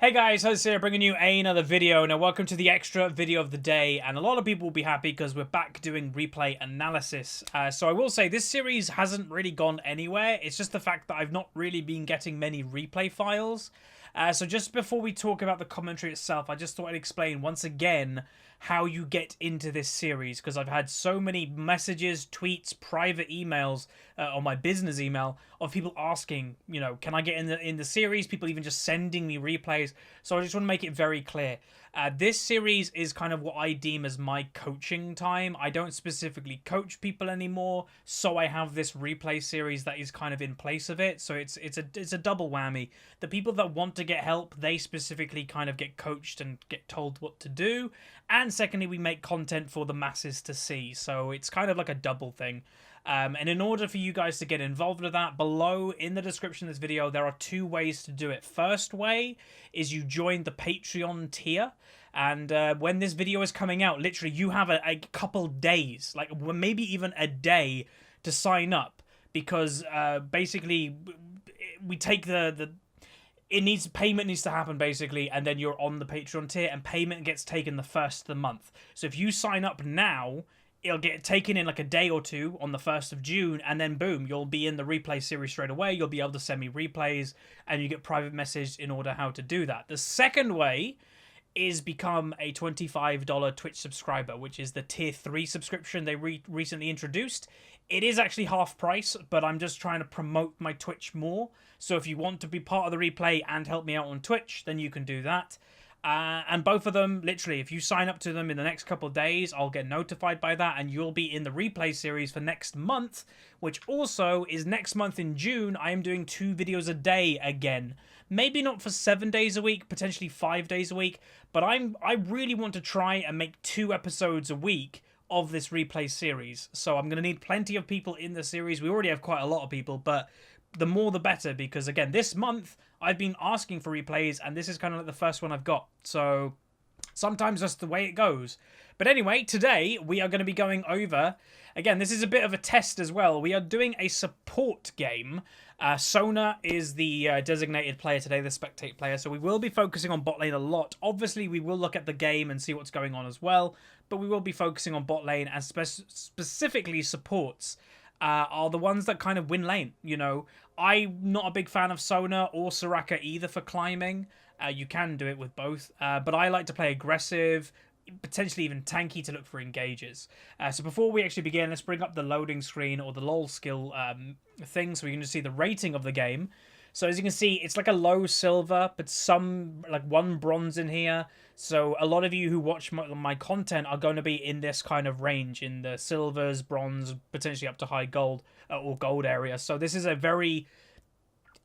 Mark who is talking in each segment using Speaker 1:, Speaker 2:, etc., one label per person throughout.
Speaker 1: Hey guys, Huzzy here, bringing you another video. Now, welcome to the extra video of the day, and a lot of people will be happy because we're back doing replay analysis. So I will say this series hasn't really gone anywhere. It's just the fact that I've not really been getting many replay files. So just before we talk about the commentary itself, I just thought I'd explain once again how you get into this series, because I've had so many messages, tweets, private emails on my business email of people asking, you know, can I get in the series? People even just sending me replays. So I just want to make it very clear. This series is kind of what I deem as my coaching time. I don't specifically coach people anymore, so I have this replay series that is kind of in place of it. So it's a double whammy. The people that want to get help, they specifically kind of get coached and get told what to do. And secondly, we make content for the masses to see. So it's kind of like a double thing. And in order for you guys to get involved with that, below in the description of this video, there are two ways to do it. First way is you join the Patreon tier. And when this video is coming out, literally you have a couple days, like maybe even a day to sign up. Because basically we take payment needs to happen basically, and then you're on the Patreon tier, and payment gets taken the first of the month. So if you sign up now, it'll get taken in like a day or two on the 1st of June, and then boom, you'll be in the replay series straight away. You'll be able to send me replays, and you get private message in order how to do that. The second way is become a $25 Twitch subscriber, which is the tier 3 subscription they recently introduced. It is actually half price, but I'm just trying to promote my Twitch more. So if you want to be part of the replay and help me out on Twitch, then you can do that. And both of them, literally, if you sign up to them in the next couple of days, I'll get notified by that, and you'll be in the replay series for next month, which also is next month in June. I am doing 2 videos a day again. Maybe not for 7 days a week, potentially 5 days a week, but I really want to try and make 2 episodes a week of this replay series. So I'm going to need plenty of people in the series. We already have quite a lot of people, but the more the better, because again, this month I've been asking for replays, and this is kind of like the first one I've got. So sometimes that's the way it goes. But anyway, today we are going to be going over, again, this is a bit of a test as well. We are doing a support game. Sona is the designated player today, the spectate player, so we will be focusing on bot lane a lot. Obviously, we will look at the game and see what's going on as well, but we will be focusing on bot lane, and specifically supports are the ones that kind of win lane. You know, I'm not a big fan of Sona or Soraka either for climbing. You can do it with both, but I like to play aggressive, potentially even tanky to look for engages. So before we actually begin, let's bring up the loading screen or the LOL skill thing, so we can just see the rating of the game. So as you can see, it's like a low silver, but some, like 1 bronze in here. So a lot of you who watch my content are going to be in this kind of range, in the silvers, bronze, potentially up to high gold or gold area. So this is a very,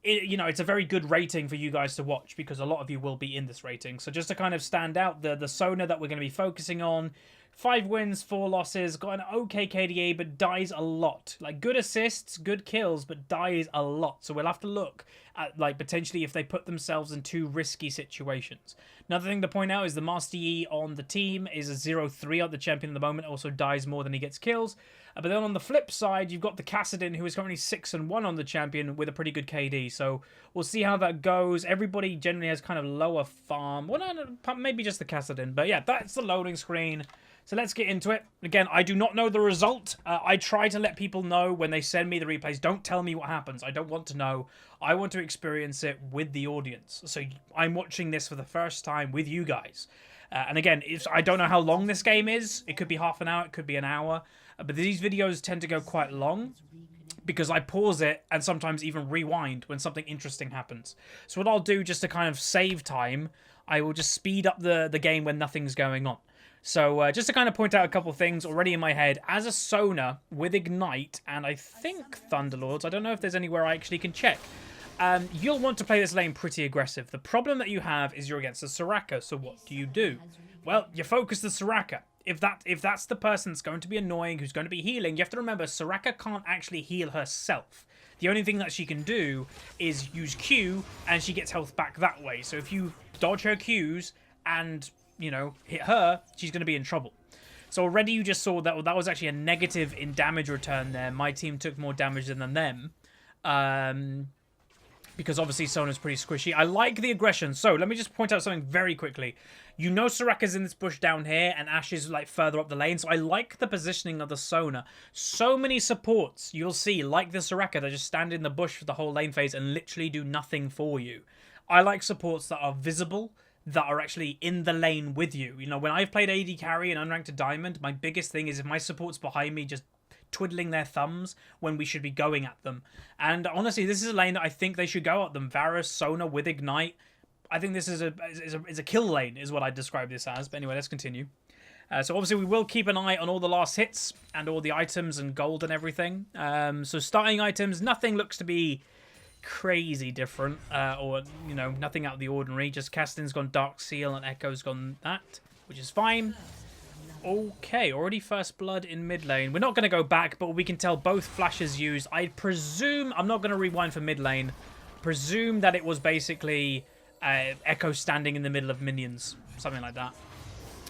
Speaker 1: you know, it's a very good rating for you guys to watch, because a lot of you will be in this rating. So just to kind of stand out, the Sona that we're going to be focusing on, 5 wins, 4 losses, got an okay KDA, but dies a lot. Like, good assists, good kills, but dies a lot. So we'll have to look at, like, potentially if they put themselves in 2 risky situations. Another thing to point out is the Master Yi on the team is a 0-3 on the champion at the moment, also dies more than he gets kills. But then on the flip side, you've got the Kassadin, who is currently 6-1 on the champion with a pretty good KD. So we'll see how that goes. Everybody generally has kind of lower farm. Well, no, maybe just the Kassadin. But yeah, that's the loading screen. So let's get into it. Again, I do not know the result. I try to let people know when they send me the replays. Don't tell me what happens. I don't want to know. I want to experience it with the audience. So I'm watching this for the first time with you guys. And again, I don't know how long this game is. It could be half an hour. It could be an hour. But these videos tend to go quite long, because I pause it and sometimes even rewind when something interesting happens. So what I'll do, just to kind of save time, I will just speed up the game when nothing's going on. So just to kind of point out a couple of things already in my head, as a Sona with Ignite and I think Thunderlords, I don't know if there's anywhere I actually can check, you'll want to play this lane pretty aggressive. The problem that you have is you're against a Soraka, so what do? Well, you focus the Soraka. If that's the person that's going to be annoying, who's going to be healing, you have to remember Soraka can't actually heal herself. The only thing that she can do is use Q, and she gets health back that way. So if you dodge her Qs and, you know, hit her, she's going to be in trouble. So already you just saw that was actually a negative in damage return there. My team took more damage than them. because obviously Sona's pretty squishy. I like the aggression. So let me just point out something very quickly. You know Soraka's in this bush down here, and Ashe is like further up the lane. So I like the positioning of the Sona. So many supports you'll see, like the Soraka, that just stand in the bush for the whole lane phase and literally do nothing for you. I like supports that are visible, that are actually in the lane with you. You know, when I've played AD carry and unranked to Diamond, my biggest thing is if my support's behind me just twiddling their thumbs when we should be going at them. And honestly, this is a lane that I think they should go at them. Varus, Sona with Ignite. I think this is a kill lane, is what I describe this as. But anyway, let's continue. So obviously we will keep an eye on all the last hits and all the items and gold and everything. So starting items, nothing looks to be crazy different, or you know, nothing out of the ordinary. Just Kassadin's gone Dark Seal and Echo's gone that, which is fine. Okay, already first blood in mid lane. We're not going to go back, but we can tell both flashes used. I presume, I'm not going to rewind for mid lane, presume that it was basically Echo standing in the middle of minions, something like that.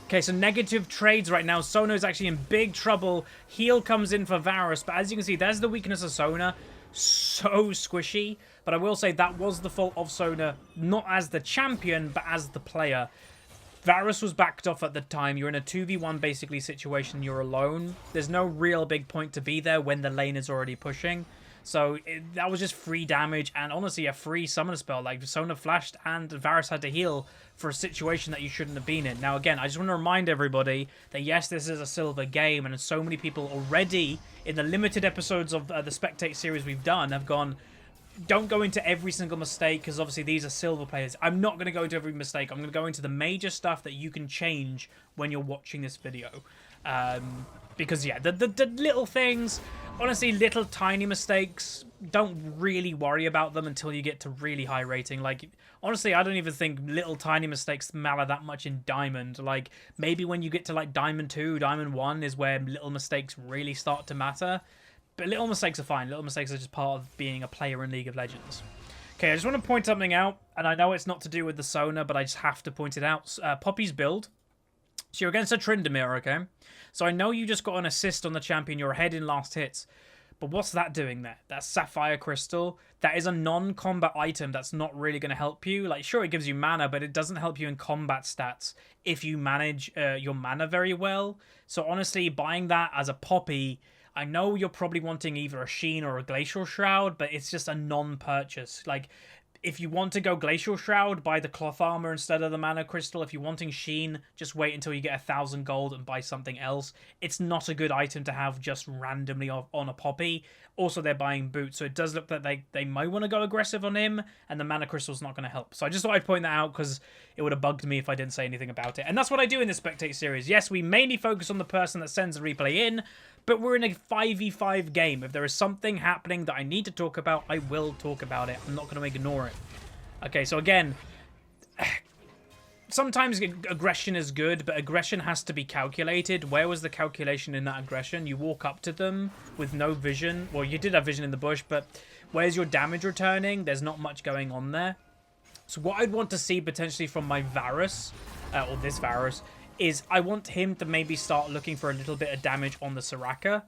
Speaker 1: Okay, so negative trades right now. Sona is actually in big trouble. Heal comes in for Varus, but as you can see, there's the weakness of Sona. So squishy, but I will say that was the fault of Sona, not as the champion, but as the player. Varus was backed off at the time. You're in a 2v1 basically situation. You're alone. There's no real big point to be there when the lane is already pushing. So that was just free damage and honestly a free summon spell. Like Sona flashed and Varus had to heal for a situation that you shouldn't have been in. Now again, I just want to remind everybody that yes, this is a silver game, and so many people already in the limited episodes of the Spectate series we've done have gone, don't go into every single mistake because obviously these are silver players. I'm not going to go into every mistake. I'm going to go into the major stuff that you can change when you're watching this video. Because yeah, the little things, honestly, little tiny mistakes, don't really worry about them until you get to really high rating. Like, honestly, I don't even think little tiny mistakes matter that much in Diamond. Like, maybe when you get to like Diamond 2, Diamond 1 is where little mistakes really start to matter. But little mistakes are fine. Little mistakes are just part of being a player in League of Legends. Okay, I just want to point something out, and I know it's not to do with the Sona, but I just have to point it out. Poppy's build. So you're against a Tryndamere, okay? So I know you just got an assist on the champion. You're ahead in last hits. But what's that doing there? That's Sapphire Crystal. That is a non-combat item that's not really going to help you. Like, sure, it gives you mana, but it doesn't help you in combat stats if you manage your mana very well. So honestly, buying that as a Poppy, I know you're probably wanting either a Sheen or a Glacial Shroud, but it's just a non-purchase. Like, if you want to go Glacial Shroud, buy the Cloth Armor instead of the Mana Crystal. If you're wanting Sheen, just wait until you get 1,000 gold and buy something else. It's not a good item to have just randomly on a Poppy. Also, they're buying Boots, so it does look that they might want to go aggressive on him, and the Mana Crystal's not going to help. So I just thought I'd point that out because it would have bugged me if I didn't say anything about it. And that's what I do in this Spectate series. Yes, we mainly focus on the person that sends the replay in, but we're in a 5v5 game. If there is something happening that I need to talk about, I will talk about it. I'm not going to ignore it. Okay, so again, sometimes aggression is good, but aggression has to be calculated. Where was the calculation in that aggression? You walk up to them with no vision. Well, you did have vision in the bush, but where's your damage returning? There's not much going on there. So what I'd want to see potentially from my Varus, or this Varus, is I want him to maybe start looking for a little bit of damage on the Soraka,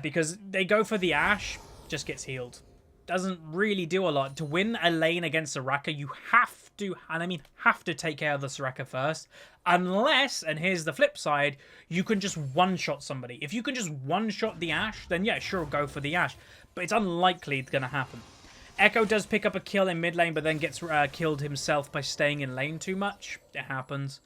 Speaker 1: because they go for the Ashe, just gets healed. Doesn't really do a lot. To win a lane against Soraka, you have to, and I mean have to, take care of the Soraka first. Unless, and here's the flip side, you can just one-shot somebody. If you can just one-shot the Ashe, then yeah, sure, go for the Ashe. But it's unlikely it's going to happen. Echo does pick up a kill in mid lane, but then gets killed himself by staying in lane too much. It happens.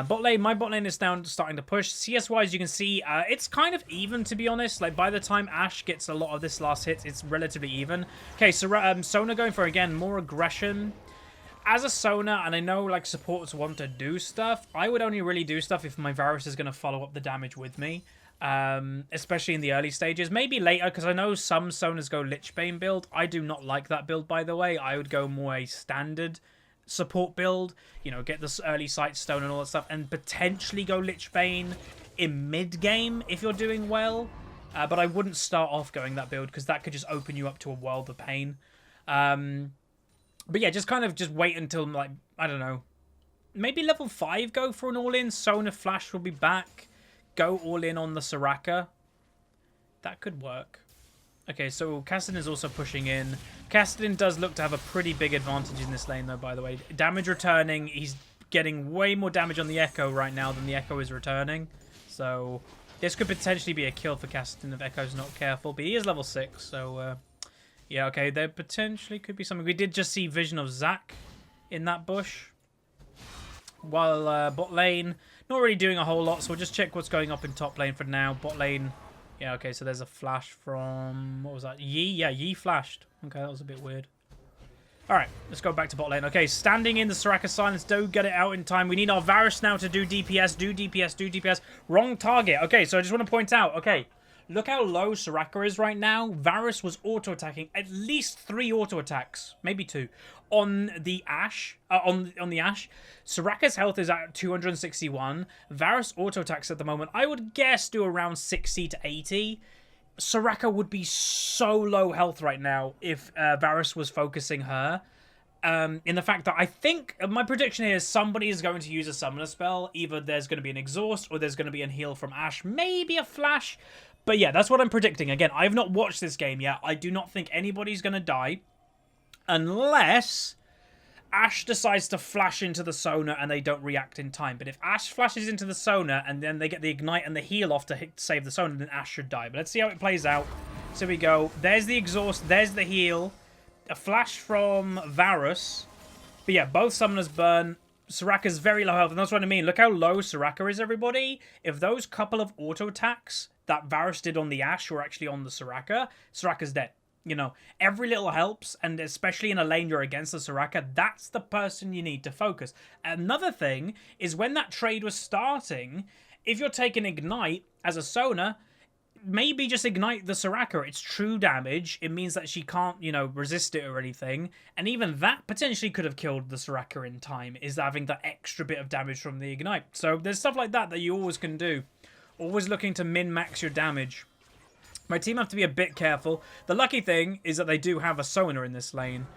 Speaker 1: Bot lane, my bot lane is now starting to push. CS-wise, you can see it's kind of even, to be honest. Like, by the time Ashe gets a lot of this last hit, it's relatively even. Okay, so Sona going for, again, more aggression. As a Sona, and I know, like, supports want to do stuff, I would only really do stuff if my Varus is going to follow up the damage with me. Especially in the early stages. Maybe later, because I know some Sonas go Lichbane build. I do not like that build, by the way. I would go more a standard support build, you know, get this early sight stone and all that stuff, and potentially go Lichbane in mid game if you're doing well, but I wouldn't start off going that build because that could just open you up to a world of pain. But yeah, just kind of just wait until, like, I don't know, maybe level 5 go for an all-in. Sona Flash will be back, go all in on the Soraka. That could work. Okay, so Kassadin is also pushing in. Kassadin does look to have a pretty big advantage in this lane, though, by the way. Damage returning, he's getting way more damage on the Echo right now than the Echo is returning. So this could potentially be a kill for Kassadin if Echo's not careful. But he is level 6, so yeah, okay, there potentially could be something. We did just see Vision of Zac in that bush. While bot lane, not really doing a whole lot, so we'll just check what's going up in top lane for now. Bot lane, yeah, okay, so there's a flash from, what was that? Yi? Yeah, Yi flashed. Okay, that was a bit weird. All right, let's go back to bot lane. Okay, standing in the Soraka silence. Don't get it out in time. We need our Varus now to do DPS, do DPS, do DPS. Wrong target. Okay, so I just want to point out, okay, look how low Soraka is right now. Varus was auto-attacking at least 3 auto-attacks, maybe 2, on the Ashe. On the Ashe. Soraka's health is at 261. Varus auto-attacks at the moment, I would guess, do around 60 to 80. Soraka would be so low health right now if Varus was focusing her. In the fact that I think, my prediction here is somebody is going to use a summoner spell. Either there's going to be an exhaust or there's going to be a heal from Ashe. Maybe a flash. But yeah, that's what I'm predicting. Again, I've not watched this game yet. I do not think anybody's going to die. Unless Ashe decides to flash into the Sona and they don't react in time. But if Ashe flashes into the Sona and then they get the ignite and the heal off to save the Sona, then Ashe should die. But let's see how it plays out. So we go. There's the exhaust. There's the heal. A flash from Varus. But yeah, both summoners burn. Soraka's very low health. And that's what I mean. Look how low Soraka is, everybody. If those couple of auto attacks that Varus did on the Ashe were actually on the Soraka, Soraka's dead. You know, every little helps, and especially in a lane you're against the Soraka, that's the person you need to focus. Another thing is when that trade was starting, if you're taking Ignite as a Sona, maybe just Ignite the Soraka. It's true damage. It means that she can't, you know, resist it or anything. And even that potentially could have killed the Soraka in time, is having that extra bit of damage from the Ignite. So there's stuff like that that you always can do. Always looking to min-max your damage. My team have to be a bit careful. The lucky thing is that they do have a Sona in this lane.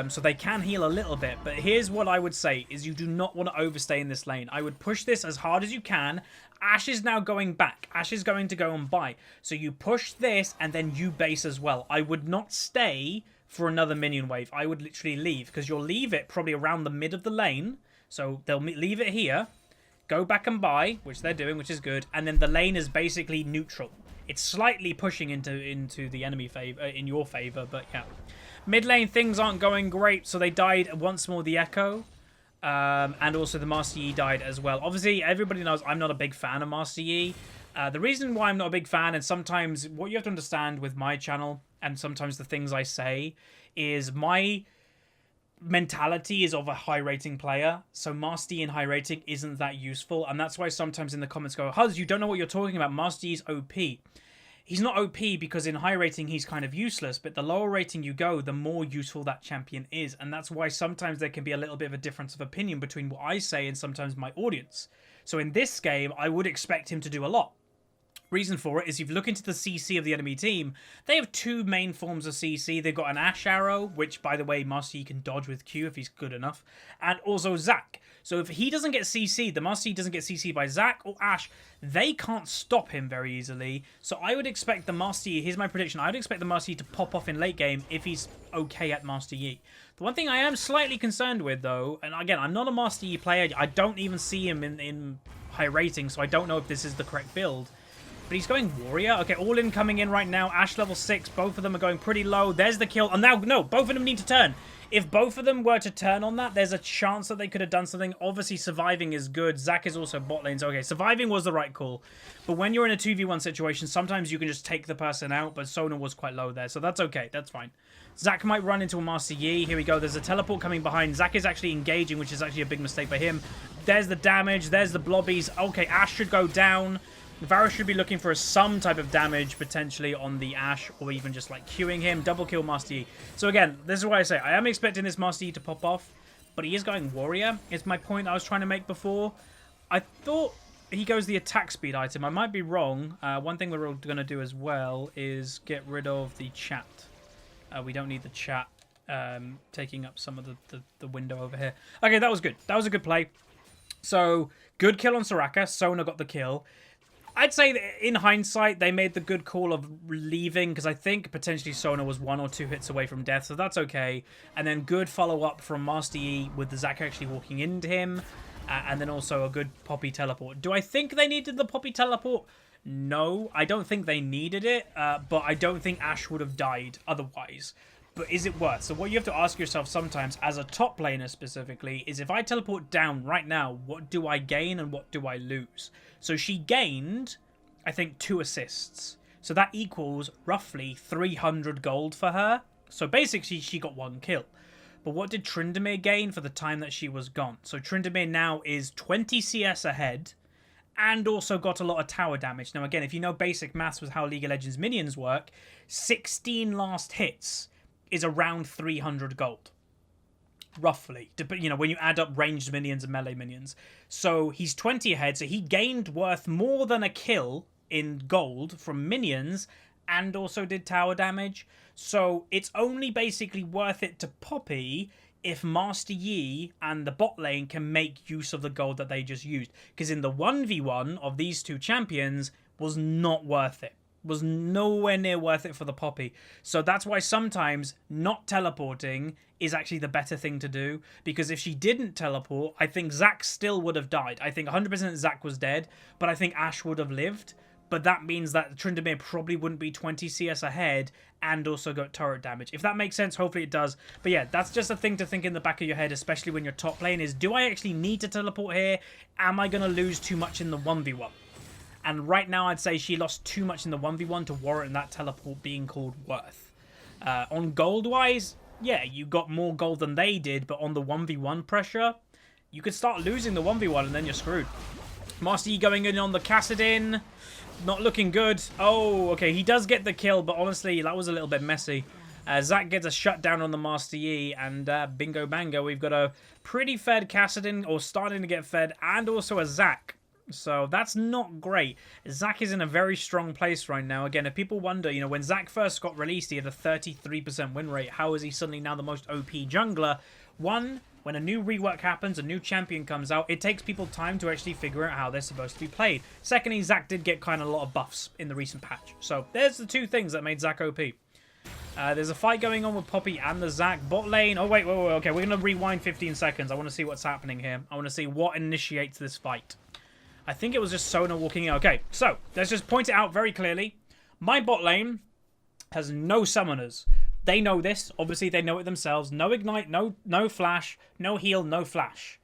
Speaker 1: So they can heal a little bit. But here's what I would say, is you do not want to overstay in this lane. I would push this as hard as you can. Ashe is now going back. Ashe is going to go and buy. So you push this and then you base as well. I would not stay for another minion wave. I would literally leave, because you'll leave it probably around the mid of the lane. So they'll leave it here. Go back and buy, which they're doing, which is good. And then the lane is basically neutral. It's slightly pushing into the enemy favor, in your favor, but yeah. Mid lane, things aren't going great, so they died once more, the Echo. And also the Master Yi died as well. Obviously, everybody knows I'm not a big fan of Master Yi. The reason why I'm not a big fan, and sometimes what you have to understand with my channel, and sometimes the things I say, is my mentality is of a high rating player, so Master Yi in high rating isn't that useful, and that's why sometimes in the comments go, Huzz, you don't know what you're talking about, Master Yi's OP. He's not OP because in high rating he's kind of useless, but the lower rating you go, the more useful that champion is, and that's why sometimes there can be a little bit of a difference of opinion between what I say and sometimes my audience. So in this game, I would expect him to do a lot. Reason for it is if you look into the CC of the enemy team, they have 2 main forms of CC. They've got an Ashe arrow, which, by the way, Master Yi can dodge with Q if he's good enough, and also Zac. So if he doesn't get CC'd, the Master Yi doesn't get CC'd by Zac or Ashe, they can't stop him very easily. So I would expect the Master Yi, here's my prediction, I would expect the Master Yi to pop off in late game if he's okay at Master Yi. The one thing I am slightly concerned with, though, and again, I'm not a Master Yi player, I don't even see him in high rating, so I don't know if this is the correct build. But he's going Warrior. Okay, all in coming in right now. Ashe level 6. Both of them are going pretty low. There's the kill. And now, no, both of them need to turn. If both of them were to turn on that, there's a chance that they could have done something. Obviously, surviving is good. Zac is also bot lane. So, okay, surviving was the right call. But when you're in a 2v1 situation, sometimes you can just take the person out. But Sona was quite low there. So that's okay. That's fine. Zac might run into a Master Yi. Here we go. There's a teleport coming behind. Zac is actually engaging, which is actually a big mistake for him. There's the damage. There's the blobbies. Okay, Ashe should go down. Varus should be looking for some type of damage, potentially, on the Ashe, or even just, like, queuing him. Double kill Master Yi. So, again, this is why I say, I am expecting this Master Yi to pop off, but he is going Warrior. It's my point I was trying to make before. I thought he goes the attack speed item. I might be wrong. One thing we're going to do as well is get rid of the chat. We don't need the chat taking up some of the window over here. Okay, that was good. That was a good play. So, good kill on Soraka. Sona got the kill. I'd say that in hindsight, they made the good call of leaving, because I think potentially Sona was 1 or 2 hits away from death, so that's okay. And then good follow-up from Master Yi with the Zac actually walking into him, and then also a good Poppy teleport. Do I think they needed the Poppy teleport? No, I don't think they needed it, but I don't think Ashe would have died otherwise. But is it worth? So what you have to ask yourself sometimes, as a top laner specifically, is if I teleport down right now, what do I gain and what do I lose? So she gained, I think, 2 assists. So that equals roughly 300 gold for her. So basically she got 1 kill. But what did Tryndamere gain for the time that she was gone? So Tryndamere now is 20 CS ahead and also got a lot of tower damage. Now again, if you know basic maths with how League of Legends minions work, 16 last hits is around 300 gold. Roughly, you know, when you add up ranged minions and melee minions. So he's 20 ahead, so he gained worth more than a kill in gold from minions and also did tower damage. So it's only basically worth it to Poppy if Master Yi and the bot lane can make use of the gold that they just used. Because in the 1v1 of these 2 champions was not worth it. Was nowhere near worth it for the Poppy. So that's why sometimes not teleporting is actually the better thing to do. Because if she didn't teleport, I think Zac still would have died. I think 100% Zac was dead, but I think Ashe would have lived. But that means that Tryndamere probably wouldn't be 20 CS ahead and also got turret damage. If that makes sense, hopefully it does. But yeah, that's just a thing to think in the back of your head, especially when you're top lane, is do I actually need to teleport here? Am I going to lose too much in the 1v1? And right now, I'd say she lost too much in the 1v1 to warrant that teleport being called worth. On gold-wise, yeah, you got more gold than they did, but on the 1v1 pressure, you could start losing the 1v1 and then you're screwed. Master Yi going in on the Kassadin. Not looking good. Oh, okay, he does get the kill, but honestly, that was a little bit messy. Zac gets a shutdown on the Master Yi, and bingo bango, we've got a pretty fed Kassadin, or starting to get fed, and also a Zac. So that's not great. Zac is in a very strong place right now. Again, if people wonder, you know, when Zac first got released, he had a 33% win rate. How is he suddenly now the most OP jungler? One, when a new rework happens, a new champion comes out, it takes people time to actually figure out how they're supposed to be played. Secondly, Zac did get kind of a lot of buffs in the recent patch. So there's the 2 things that made Zac OP. There's a fight going on with Poppy and the Zac bot lane. Oh, wait. Okay, we're going to rewind 15 seconds. I want to see what's happening here. I want to see what initiates this fight. I think it was just Sona walking in. Okay, so let's just point it out very clearly. My bot lane has no summoners. They know this. Obviously, they know it themselves. No ignite, no flash, no heal, no flash.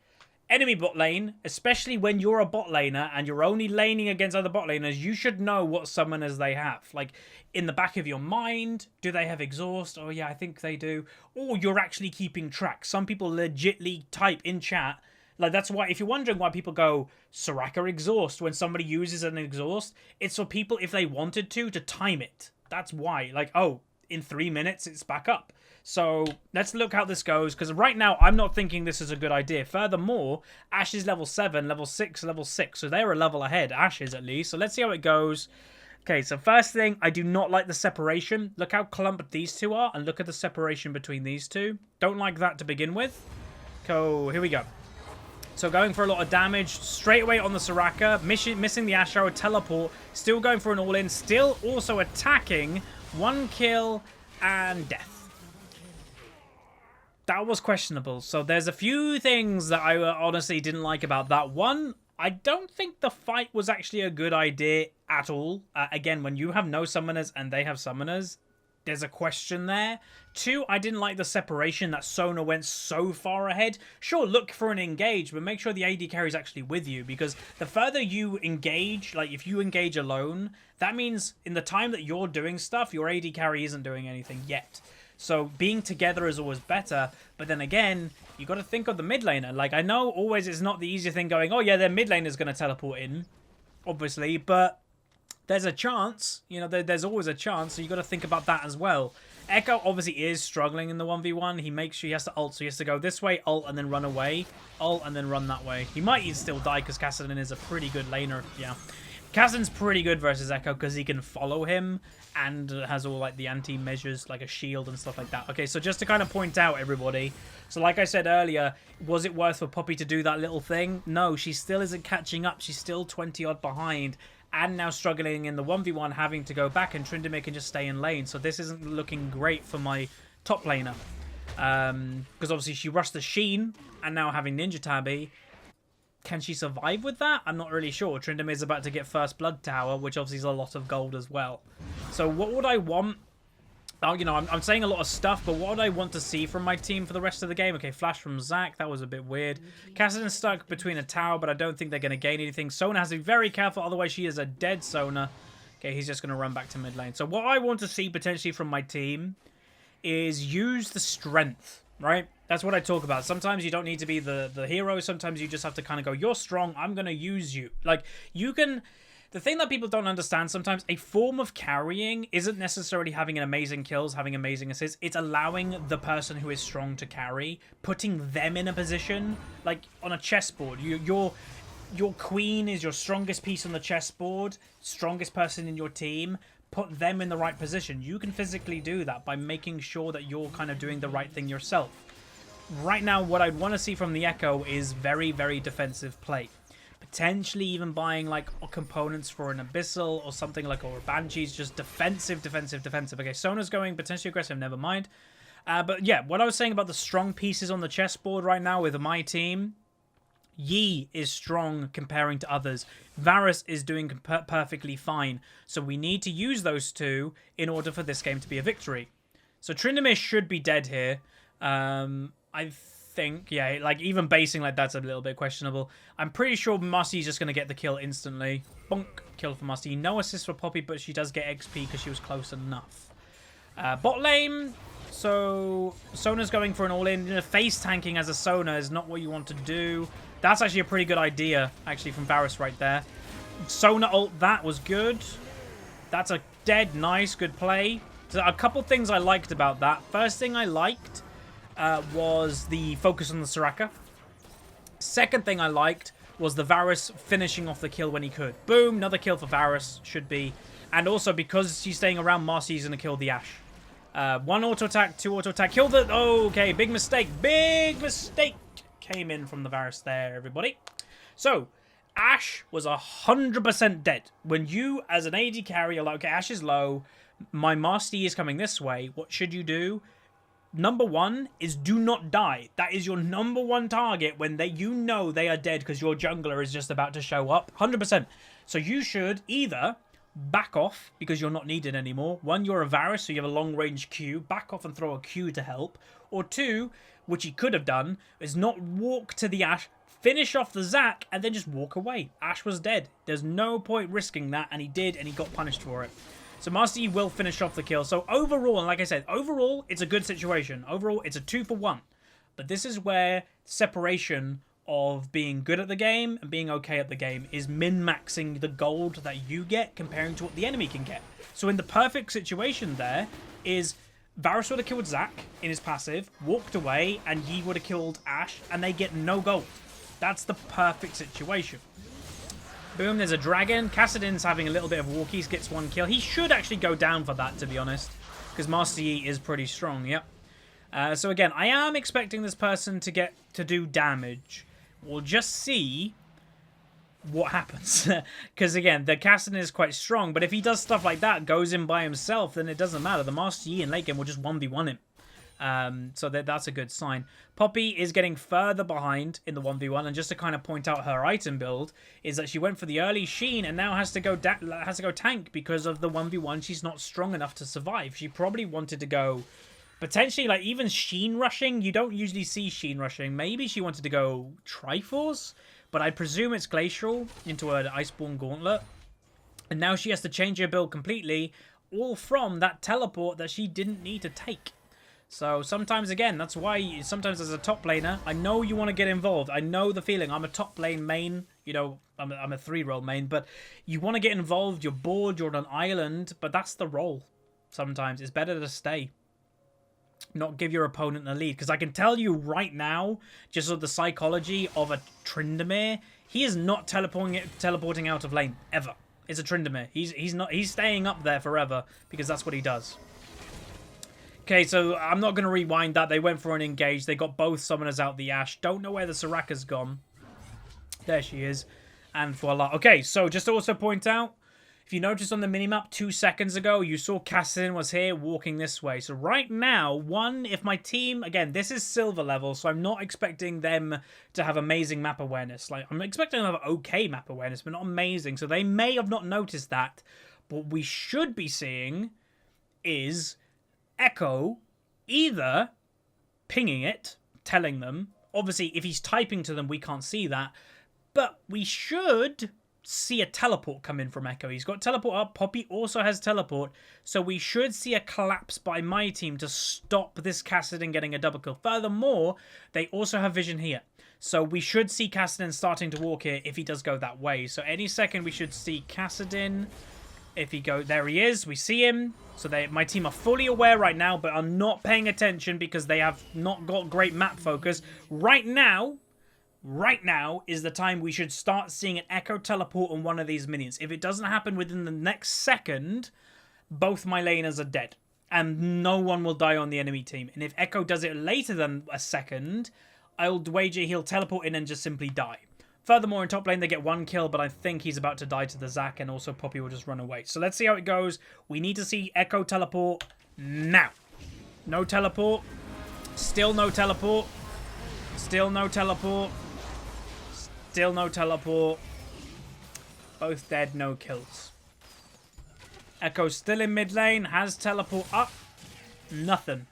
Speaker 1: Enemy bot lane, especially when you're a bot laner and you're only laning against other bot laners, you should know what summoners they have. Like, in the back of your mind, do they have exhaust? Oh, yeah, I think they do. Or you're actually keeping track. Some people legitly type in chat. Like, that's why, if you're wondering why people go, Soraka exhaust, when somebody uses an exhaust, it's for people, if they wanted to time it. That's why. Like, oh, in 3 minutes, it's back up. So, let's look how this goes, because right now, I'm not thinking this is a good idea. Furthermore, Ashe is level 7, level 6, level 6, so they're a level ahead, Ashe is at least. So, let's see how it goes. Okay, so first thing, I do not like the separation. Look how clumped these 2 are, and look at the separation between these 2. Don't like that to begin with. So, here we go. So going for a lot of damage straight away on the Soraka, missing the Ashe Arrow teleport, still going for an all-in, still also attacking, 1 kill and death. That was questionable. So there's a few things that I honestly didn't like about that. One, I don't think the fight was actually a good idea at all. Again, when you have no summoners and they have summoners, there's a question there. 2, I didn't like the separation that Sona went so far ahead. Sure, look for an engage, but make sure the AD carry is actually with you, because the further you engage, like if you engage alone, that means in the time that you're doing stuff, your AD carry isn't doing anything yet. So being together is always better, but then again, you got to think of the mid laner. Like, I know always it's not the easier thing going, oh yeah, their mid laner is going to teleport in, obviously, but there's a chance, you know, there's always a chance, so you got to think about that as well. Echo obviously is struggling in the 1v1. He makes sure he has to ult, so he has to go this way, ult, and then run away. Ult, and then run that way. He might even still die because Kassadin is a pretty good laner. Yeah. Kassadin's pretty good versus Echo because he can follow him and has all like the anti-measures, like a shield and stuff like that. Okay, so just to kind of point out, everybody. So like I said earlier, was it worth for Poppy to do that little thing? No, she still isn't catching up. She's still 20 odd behind. and now struggling in the 1v1, having to go back, and Tryndamere can just stay in lane. So this isn't looking great for my top laner. Because obviously she rushed the Sheen, and now having Ninja Tabby. Can she survive with that? I'm not really sure. Tryndamere is about to get first blood tower, which obviously is a lot of gold as well. So what would I want? Oh, you know, I'm saying a lot of stuff, but what would I want to see from my team for the rest of the game? Okay, flash from Zac. That was a bit weird. Kassadin's stuck between a tower, but I don't think they're going to gain anything. Sona has to be very careful, otherwise she is a dead Sona. Okay, he's just going to run back to mid lane. So what I want to see potentially from my team is use the strength, right? That's what I talk about. Sometimes you don't need to be the hero. Sometimes you just have to kind of go, you're strong, I'm going to use you. Like, you can... The thing that people don't understand sometimes, a form of carrying isn't necessarily having an amazing kills, having amazing assists. It's allowing the person who is strong to carry, putting them in a position, like on a chessboard. Your queen is your strongest piece on the chessboard, strongest person in your team. Put them in the right position. You can physically do that by making sure that you're kind of doing the right thing yourself. Right now, what I'd want to see from the Echo is very, very defensive play. Potentially even buying like components for an Abyssal or something like, or Banshees, just defensive. Okay, Sona's going potentially aggressive, never mind. But yeah, what I was saying about the strong pieces on the chessboard right now with my team, Yi is strong comparing to others. Varus is doing perfectly fine. So we need to use those two in order for this game to be a victory. So Tryndamere should be dead here. I think, yeah, like even basing like that's a little bit questionable. I'm pretty sure Musty's just going to get the kill instantly. Bonk, kill for Musty. No assist for Poppy, but she does get XP because she was close enough. Bot lane, so Sona's going for an all-in. You know, face tanking as a Sona is not what you want to do. That's actually a pretty good idea, actually, from Varus right there. Sona ult, that was good. That's a dead, nice, good play. So a couple things I liked about that. First thing I liked was the focus on the Soraka. Second thing I liked was the Varus finishing off the kill when he could. Boom, another kill for Varus, should be. And also, because she's staying around, Marcy's going to kill the Ashe. One auto attack, two auto attack. Kill the... Oh, okay, big mistake. Big mistake came in from the Varus there, everybody. So, Ashe was 100% dead. When you, as an AD carry, are like, okay, Ashe is low. My Master Yi is coming this way. What should you do? Number one is do not die. That is your number one target when you know they are dead because your jungler is just about to show up. 100%. So you should either back off because you're not needed anymore. One, you're a Varus, so you have a long-range Q. Back off and throw a Q to help. Or two, which he could have done, is not walk to the Ashe, finish off the Zac, and then just walk away. Ashe was dead. There's no point risking that, and he did, and he got punished for it. So Master Yi will finish off the kill. So overall, and like I said, overall, it's a good situation. Overall, it's a 2-for-1. But this is where separation of being good at the game and being okay at the game is min-maxing the gold that you get comparing to what the enemy can get. So in the perfect situation there is Varus would have killed Zac in his passive, walked away, and Yi would have killed Ashe, and they get no gold. That's the perfect situation. Boom, there's a dragon. Kassadin's having a little bit of walkies, gets one kill. He should actually go down for that, to be honest, because Master Yi is pretty strong, yep. So again, I am expecting this person to do damage. We'll just see what happens. Because again, the Kassadin is quite strong, but if he does stuff like that, goes in by himself, then it doesn't matter. The Master Yi in late game will just 1v1 him. So that's a good sign. Poppy is getting further behind in the 1v1, and just to kind of point out her item build is that she went for the early Sheen and now has to go tank because of the 1v1. She's not strong enough to survive. She probably wanted to go potentially like even Sheen rushing. You don't usually see Sheen rushing. Maybe she wanted to go Triforce, but I presume it's Glacial into an Iceborne Gauntlet. And now she has to change her build completely, all from that teleport that she didn't need to take. So sometimes, again, that's why sometimes as a top laner, I know you want to get involved. I know the feeling. I'm a top lane main. You know, I'm a 3-role main. But you want to get involved. You're bored. You're on an island. But that's the role sometimes. It's better to stay. Not give your opponent a lead. Because I can tell you right now, just sort of the psychology of a Tryndamere, he is not teleporting out of lane, ever. It's a Tryndamere. He's staying up there forever because that's what he does. Okay, so I'm not going to rewind that. They went for an engage. They got both summoners out the Ashe. Don't know where the Soraka's gone. There she is. And voila. Okay, so just to also point out, If you noticed on the minimap 2 seconds ago, you saw Kassadin was here walking this way. So right now, if my team, again, this is silver level, so I'm not expecting them to have amazing map awareness. Like, I'm expecting them to have okay map awareness, but not amazing. So they may have not noticed that. But what we should be seeing is Echo either pinging it, telling them. Obviously, if he's typing to them, we can't see that. But we should see a teleport come in from Echo. He's got teleport up. Poppy also has teleport. So we should see a collapse by my team to stop this Kassadin getting a double kill. Furthermore, they also have vision here. So we should see Kassadin starting to walk here if he does go that way. So any second we should see Kassadin. If he goes, there he is. We see him. So my team are fully aware right now, but are not paying attention because they have not got great map focus. Right now is the time we should start seeing an Echo teleport on one of these minions. If it doesn't happen within the next second, both my laners are dead. And no one will die on the enemy team. And if Echo does it later than a second, I'll wager he'll teleport in and just simply die. Furthermore, in top lane, they get 1 kill, but I think he's about to die to the Zac, and also Poppy will just run away. So let's see how it goes. We need to see Echo teleport now. No teleport. Still no teleport. Still no teleport. Still no teleport. Both dead, no kills. Echo still in mid lane, has teleport up. Nothing.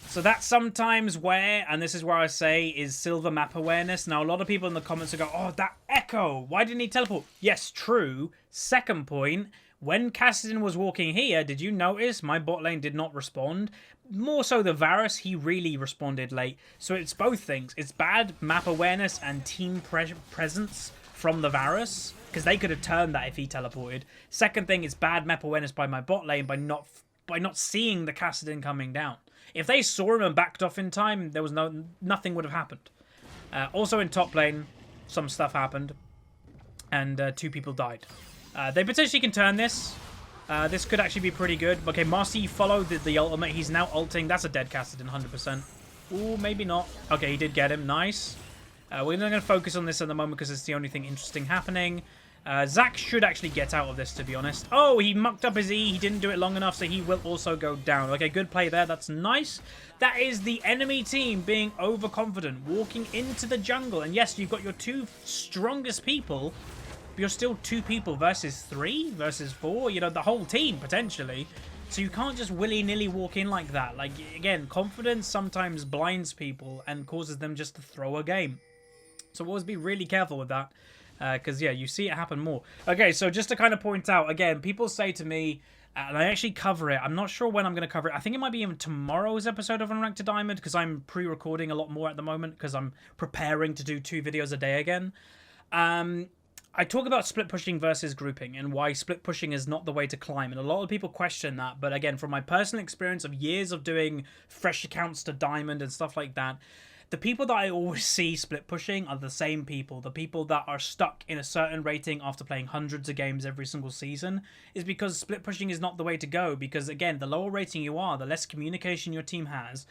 Speaker 1: So that's sometimes where, and this is where I say, is silver map awareness. Now, a lot of people in the comments will go, oh, that Echo, why didn't he teleport? Yes, true. Second point, when Kassadin was walking here, did you notice my bot lane did not respond? More so the Varus, he really responded late. So it's both things. It's bad map awareness and team presence from the Varus, because they could have turned that if he teleported. Second thing is bad map awareness by my bot lane by not seeing the Kassadin coming down. If they saw him and backed off in time, there was nothing would have happened. Also in top lane, some stuff happened, and 2 people died. They potentially can turn this. This could actually be pretty good. Okay, Marcy followed the ultimate. He's now ulting. That's a dead Kassadin, 100%. Ooh, maybe not. Okay, he did get him. Nice. We're not going to focus on this at the moment because it's the only thing interesting happening. Zac should actually get out of this, to be honest. Oh, he mucked up his E. He didn't do it long enough, so he will also go down. Okay, good play there. That's nice. That is the enemy team being overconfident, walking into the jungle. And yes, you've got your 2 strongest people, but you're still 2 people versus 3, versus 4. You know, the whole team, potentially. So you can't just willy-nilly walk in like that. Like, again, confidence sometimes blinds people and causes them just to throw a game. So always be really careful with that. Because, yeah, you see it happen more. Okay, so just to kind of point out, again, people say to me, and I actually cover it. I'm not sure when I'm going to cover it. I think it might be even tomorrow's episode of Unranked to Diamond, because I'm pre-recording a lot more at the moment, because I'm preparing to do 2 videos a day again. I talk about split pushing versus grouping, and why split pushing is not the way to climb. And a lot of people question that, but again, from my personal experience of years of doing fresh accounts to Diamond and stuff like that, the people that I always see split pushing are the same people. The people that are stuck in a certain rating after playing hundreds of games every single season is because split pushing is not the way to go. Because again, the lower rating you are, the less communication your team has.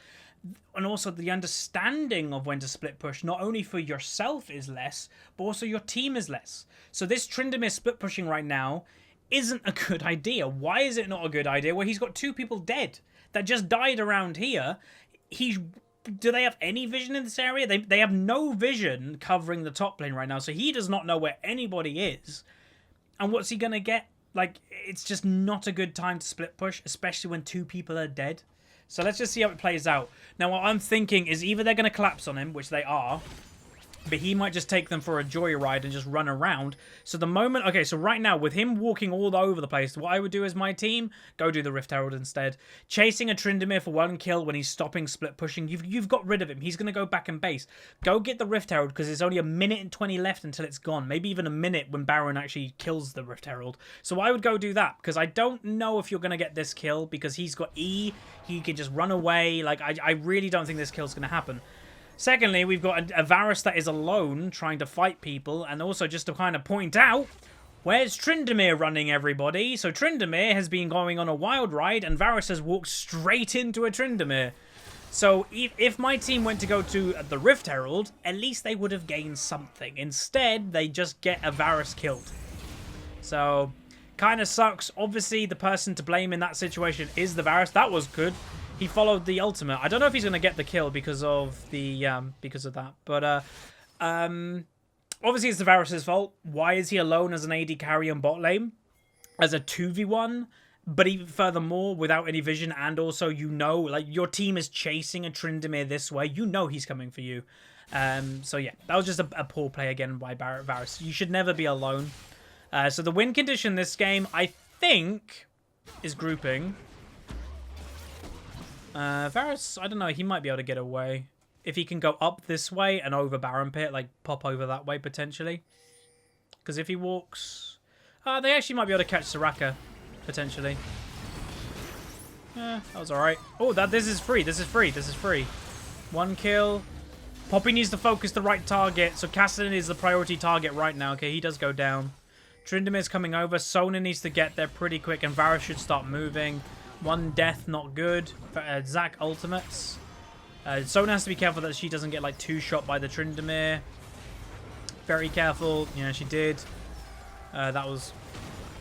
Speaker 1: And also the understanding of when to split push, not only for yourself is less, but also your team is less. So this Tryndamere split pushing right now isn't a good idea. Why is it not a good idea? Well, he's got 2 people dead that just died around here. Do they have any vision in this area? They have no vision covering the top lane right now, so he does not know where anybody is. And what's he going to get? Like, it's just not a good time to split push, especially when 2 people are dead. So let's just see how it plays out. Now, what I'm thinking is either they're going to collapse on him, which they are, but he might just take them for a joyride and just run around. So the moment... Okay, so right now, with him walking all over the place, what I would do as my team, go do the Rift Herald instead. Chasing a Tryndamere for 1 kill when he's stopping split pushing, you've got rid of him. He's going to go back and base. Go get the Rift Herald, because there's only 1 minute and 20 left until it's gone. Maybe even a minute when Baron actually kills the Rift Herald. So I would go do that, because I don't know if you're going to get this kill, because he's got E, he can just run away. Like, I really don't think this kill's going to happen. Secondly, we've got a Varus that is alone trying to fight people. And also, just to kind of point out, where's Tryndamere running, everybody? So Tryndamere has been going on a wild ride, and Varus has walked straight into a Tryndamere. So if my team went to go to the Rift Herald, at least they would have gained something. Instead, they just get a Varus killed. So Kind of sucks. Obviously, the person to blame in that situation is the Varus. That was good. He followed the ultimate. I don't know if he's going to get the kill because of the that. But obviously, it's the Varus's fault. Why is he alone as an AD carry on bot lane? As a 2v1? But even furthermore, without any vision, and also, you know, like, your team is chasing a Tryndamere this way. You know he's coming for you. So yeah, that was just a poor play again by Varus. You should never be alone. So the win condition this game, I think, is grouping. Varus, I don't know, he might be able to get away. If he can go up this way and over Baron Pit, like, pop over that way, potentially. Because if he walks... they actually might be able to catch Soraka. Potentially. Yeah, that was alright. Oh, this is free. This is free. This is free. 1 kill. Poppy needs to focus the right target. So Kassadin is the priority target right now. Okay, he does go down. Tryndamere's coming over. Sona needs to get there pretty quick. And Varus should start moving. 1 death, not good. Zac ultimates. Sona has to be careful that she doesn't get like 2 shot by the Tryndamere. Very careful. Yeah, she did. That was...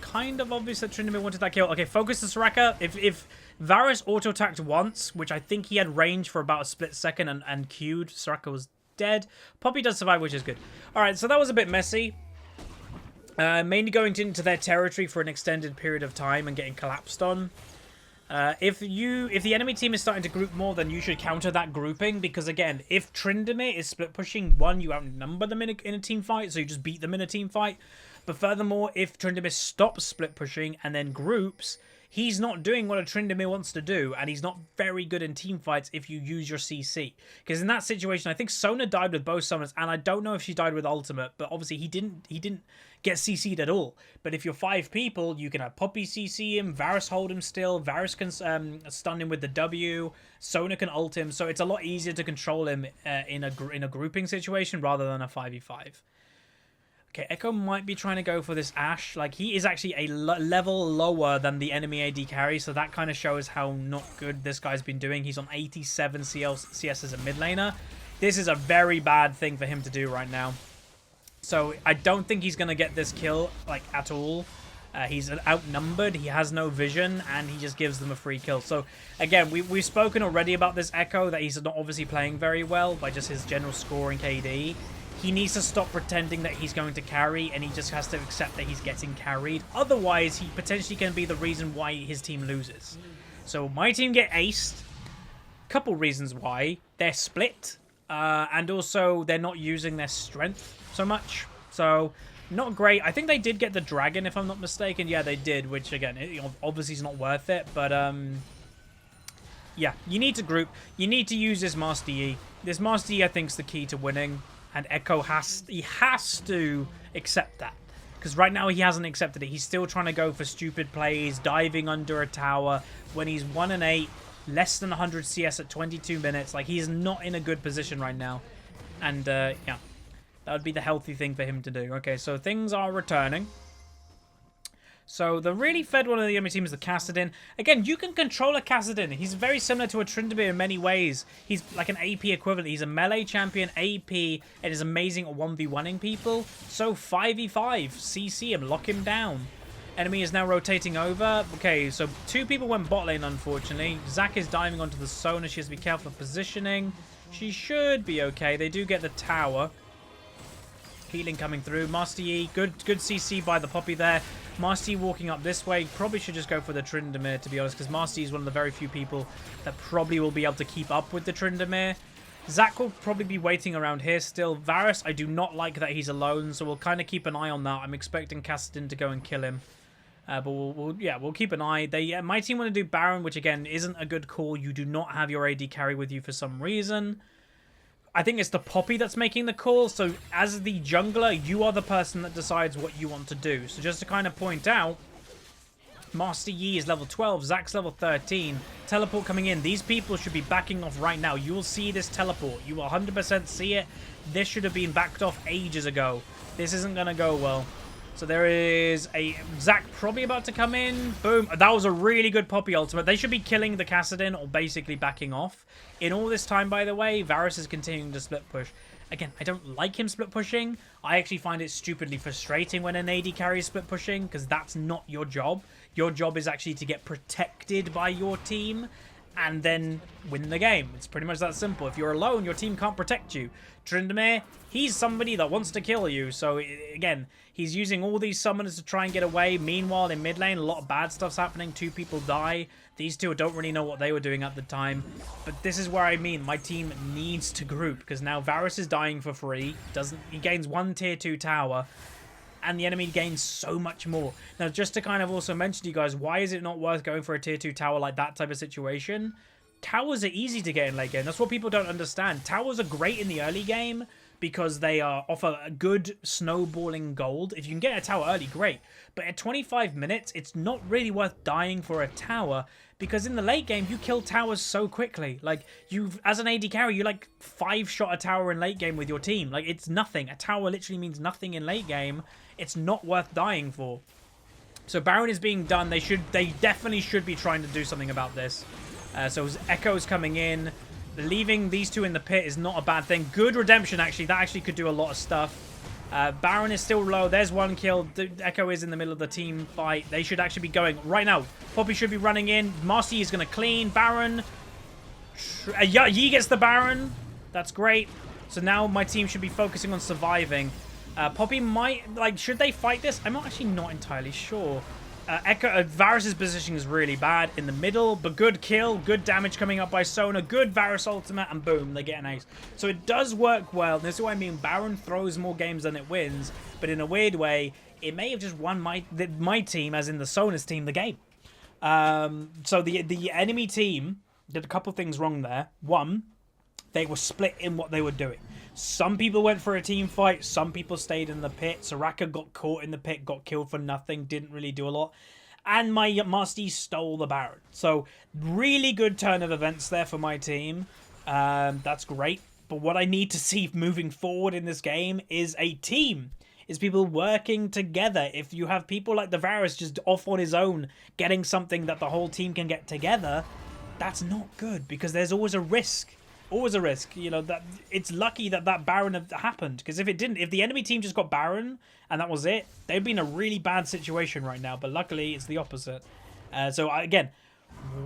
Speaker 1: kind of obvious that Tryndamere wanted that kill. Okay, focus the Soraka. If Varus auto-attacked once, which I think he had range for about a split second and queued, Soraka was dead. Poppy does survive, which is good. Alright, so that was a bit messy. Mainly going into their territory for an extended period of time and getting collapsed on. If the enemy team is starting to group more, then you should counter that grouping, because again, if Tryndamere is split pushing, one, you outnumber them in a team fight, so you just beat them in a team fight. But furthermore, if Tryndamere stops split pushing and then groups, he's not doing what a Tryndamere wants to do, and he's not very good in team fights if you use your CC. Because in that situation, I think Sona died with both summons, and I don't know if she died with ultimate, but obviously he didn't get CC'd at all. But if you're 5 people, you can have Poppy CC him, Varus hold him still, Varus can stun him with the W, Sona can ult him, so it's a lot easier to control him in a grouping situation rather than a 5v5. Okay, Echo might be trying to go for this Ashe. Like, he is actually a level lower than the enemy AD carry, so that kind of shows how not good this guy's been doing. He's on 87 CS as a mid laner. This is a very bad thing for him to do right now. So, I don't think he's going to get this kill, like, at all. He's outnumbered, he has no vision, and he just gives them a free kill. So, again, we've spoken already about this Echo, that he's not obviously playing very well by just his general scoring KD. He needs to stop pretending that he's going to carry, and he just has to accept that he's getting carried. Otherwise, he potentially can be the reason why his team loses. So my team get aced. Couple reasons why. They're split, and also they're not using their strength so much. So not great. I think they did get the dragon, if I'm not mistaken. Yeah, they did, which again, obviously is not worth it. But yeah, you need to group. You need to use this Master Yi. This Master Yi, I think, is the key to winning. And Echo has to accept that. Because right now he hasn't accepted it. He's still trying to go for stupid plays, diving under a tower when he's 1-8, less than 100 CS at 22 minutes. Like, he's not in a good position right now. And, yeah, that would be the healthy thing for him to do. Okay, so things are returning. So the really fed one of the enemy team is the Kassadin. Again, you can control a Kassadin. He's very similar to a Tryndamere in many ways. He's like an AP equivalent. He's a melee champion, AP, and is amazing at 1v1ing people. So 5v5, CC him, lock him down. Enemy is now rotating over. Okay, so 2 people went bot lane, unfortunately. Zac is diving onto the Sona. She has to be careful of positioning. She should be okay. They do get the tower. Healing coming through. Master Yi, good CC by the Poppy there. Master Yi walking up this way. Probably should just go for the Tryndamere, to be honest, because Master Yi is one of the very few people that probably will be able to keep up with the Tryndamere. Zac will probably be waiting around here still. Varus, I do not like that he's alone, so we'll kind of keep an eye on that. I'm expecting Kassadin to go and kill him. But we'll keep an eye. My team want to do Baron, which again isn't a good call. You do not have your AD carry with you for some reason. I think it's the Poppy that's making the call. So as the jungler, you are the person that decides what you want to do. So just to kind of point out, Master Yi is level 12, Zac's level 13. Teleport coming in. These people should be backing off right now. You will see this teleport. You will 100% see it. This should have been backed off ages ago. This isn't going to go well. So there is a Zac probably about to come in. Boom. That was a really good Poppy ultimate. They should be killing the Kassadin or basically backing off. In all this time, by the way, Varus is continuing to split push. Again, I don't like him split pushing. I actually find it stupidly frustrating when an AD carry is split pushing because that's not your job. Your job is actually to get protected by your team and then win the game. It's pretty much that simple. If you're alone, your team can't protect you. Tryndamere, he's somebody that wants to kill you. So, again, he's using all these summoners to try and get away. Meanwhile, in mid lane, a lot of bad stuff's happening. 2 people die. These 2 don't really know what they were doing at the time. But this is where I mean my team needs to group. Because now Varus is dying for free. He gains 1 tier 2 tower. And the enemy gains so much more. Now, just to kind of also mention to you guys, why is it not worth going for a tier 2 tower like that type of situation? Towers are easy to get in late game. That's what people don't understand. Towers are great in the early game because they offer a good snowballing gold. If you can get a tower early, great. But at 25 minutes, it's not really worth dying for a tower because in the late game, you kill towers so quickly. Like, as an AD carry, you like 5-shot a tower in late game with your team. Like, it's nothing. A tower literally means nothing in late game. It's not worth dying for. So Baron is being done. They definitely should be trying to do something about this. So Echo's coming in. Leaving these 2 in the pit is not a bad thing. Good redemption, actually. That actually could do a lot of stuff. Baron is still low. There's 1 kill. Echo is in the middle of the team fight. They should actually be going right now. Poppy should be running in. Marcy is going to clean. Baron. Yi gets the Baron. That's great. So now my team should be focusing on surviving. Poppy might, should they fight this? I'm actually not entirely sure. Varus's position is really bad in the middle, but good kill, good damage coming up by Sona, good Varus ultimate, and boom, they get an ace. So it does work well. This is what I mean. Baron throws more games than it wins, but in a weird way, it may have just won my team, as in the Sona's team, the game. So the enemy team did a couple things wrong there. One, they were split in what they were doing. Some people went for a team fight. Some people stayed in the pit. Soraka got caught in the pit, got killed for nothing, didn't really do a lot. And my Musty stole the Baron. So really good turn of events there for my team. That's great. But what I need to see moving forward in this game is a team. Is people working together. If you have people like the Varus just off on his own, getting something that the whole team can get together, that's not good because there's always a risk. Always a risk, you know, that it's lucky that Baron happened, because if it didn't, if the enemy team just got Baron and that was it, they'd be in a really bad situation right now, but luckily it's the opposite. So again,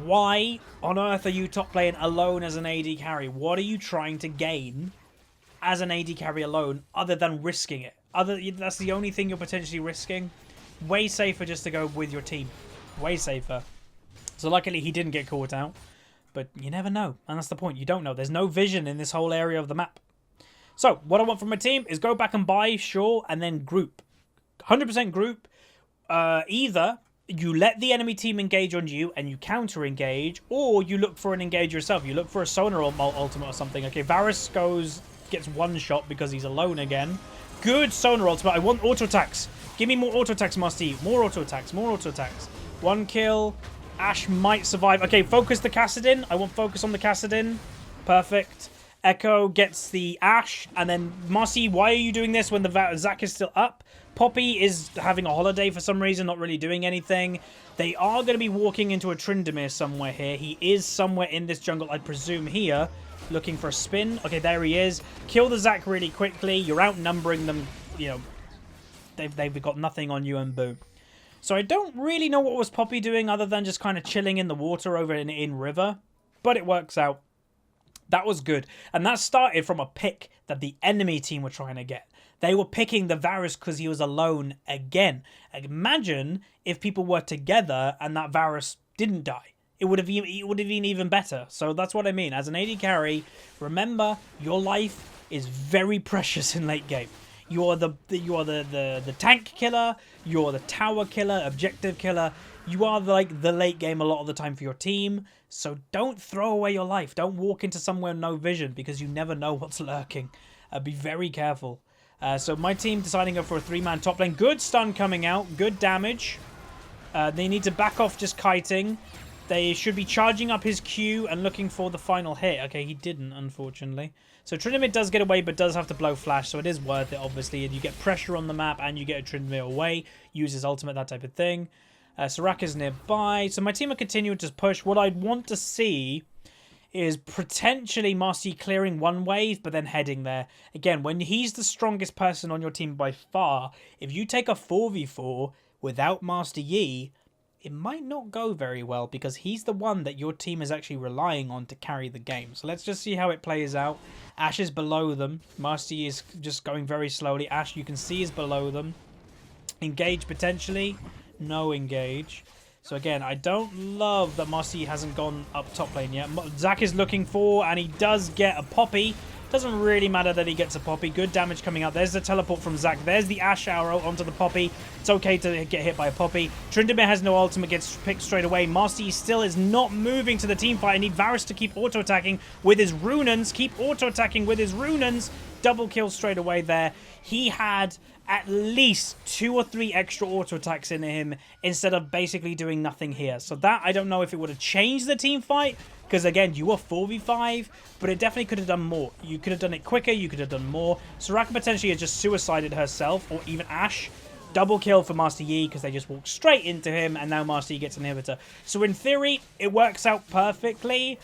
Speaker 1: why on earth are you top playing alone as an AD carry? What are you trying to gain as an AD carry alone other than risking it? That's the only thing you're potentially risking. Way safer just to go with your team. Way safer. So luckily he didn't get caught out. But you never know, and that's the point. You don't know. There's no vision in this whole area of the map. So, what I want from my team is go back and buy, sure, and then group. 100% group. Either you let the enemy team engage on you and you counter-engage, or you look for an engage yourself. You look for a Sona ultimate or something. Okay, Varus gets 1 shot because he's alone again. Good Sona ultimate. I want auto-attacks. Give me more auto-attacks, Musty. More auto-attacks. More auto-attacks. 1 kill. Ash might survive. Okay, focus the Kassadin. I want focus on the Kassadin. Perfect. Echo gets the Ash. And then, Marcy, why are you doing this when the Zac is still up? Poppy is having a holiday for some reason, not really doing anything. They are going to be walking into a Tryndamere somewhere here. He is somewhere in this jungle, I presume, here. Looking for a spin. Okay, there he is. Kill the Zac really quickly. You're outnumbering them. You know, they've got nothing on you, and boom. So I don't really know what was Poppy doing other than just kind of chilling in the water over in River. But it works out. That was good. And that started from a pick that the enemy team were trying to get. They were picking the Varus because he was alone again. Imagine if people were together and that Varus didn't die. It would have been even better. So that's what I mean. As an AD carry, remember your life is very precious in late game. You are the tank killer. You're the tower killer, objective killer. You are like the late game a lot of the time for your team. So don't throw away your life. Don't walk into somewhere no vision because you never know what's lurking. Be very careful. So my team deciding to go for a 3-man top lane. Good stun coming out. Good damage. They need to back off just kiting. They should be charging up his Q and looking for the final hit. Okay, he didn't, unfortunately. So Tryndamere does get away, but does have to blow flash, so it is worth it, obviously. And you get pressure on the map, and you get a Tryndamere away. Use his ultimate, that type of thing. Soraka's nearby. So my team will continue to push. What I'd want to see is potentially Master Yi clearing one wave, but then heading there. Again, when he's the strongest person on your team by far, if you take a 4v4 without Master Yi, it might not go very well because he's the one that your team is actually relying on to carry the game. So let's just see how it plays out. Ashe is below them. Master Yi is just going very slowly. Ashe, you can see, is below them. Engage potentially. No engage. So again, I don't love that Master Yi hasn't gone up top lane yet. Zac is looking for, and he does get a Poppy. Doesn't really matter that he gets a Poppy. Good damage coming out. There's the teleport from Zac. There's the Ashe arrow onto the Poppy. It's okay to get hit by a Poppy. Tryndamere has no ultimate, gets picked straight away. Master Yi still is not moving to the team fight. I need Varus to keep auto-attacking with his Runans. Keep auto-attacking with his Runans. Double kill straight away there. He had at least 2 or 3 extra auto attacks in him instead of basically doing nothing here. So that, I don't know if it would have changed the team fight, because again, you were 4v5, but it definitely could have done more. You could have done it quicker, you could have done more. Soraka potentially has just suicided herself, or even Ashe. Double kill for Master Yi because they just walked straight into him, and now Master Yi gets an inhibitor. So in theory, it works out perfectly.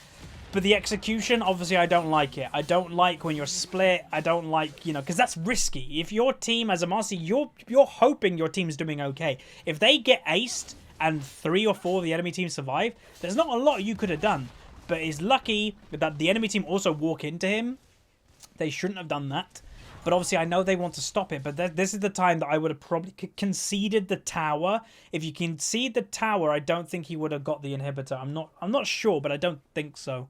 Speaker 1: But the execution, obviously, I don't like it. I don't like when you're split. I don't like, you know, because that's risky. If your team, as a Master, you're hoping your team's doing okay. If they get aced and 3 or 4 of the enemy team survive, there's not a lot you could have done. But it's lucky that the enemy team also walk into him. They shouldn't have done that. But obviously, I know they want to stop it. But this is the time that I would have probably conceded the tower. If you concede the tower, I don't think he would have got the inhibitor. I'm not sure, but I don't think so.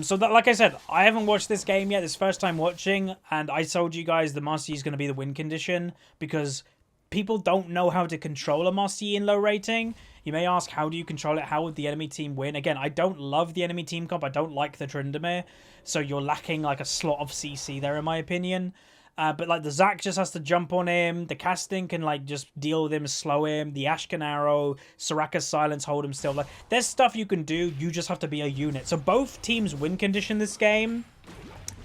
Speaker 1: So that, like I said, I haven't watched this game yet. This is first time watching, and I told you guys the Master Yi is going to be the win condition because people don't know how to control a Master Yi in low rating. You may ask, how do you control it? How would the enemy team win? Again, I don't love the enemy team comp. I don't like the Tryndamere, so you're lacking like a slot of CC there, in my opinion. But like the Zac just has to jump on him. The Kassadin can like just deal with him, slow him. The Ashe can arrow. Soraka's silence, hold him still. Like there's stuff you can do. You just have to be a unit. So both teams' win condition this game,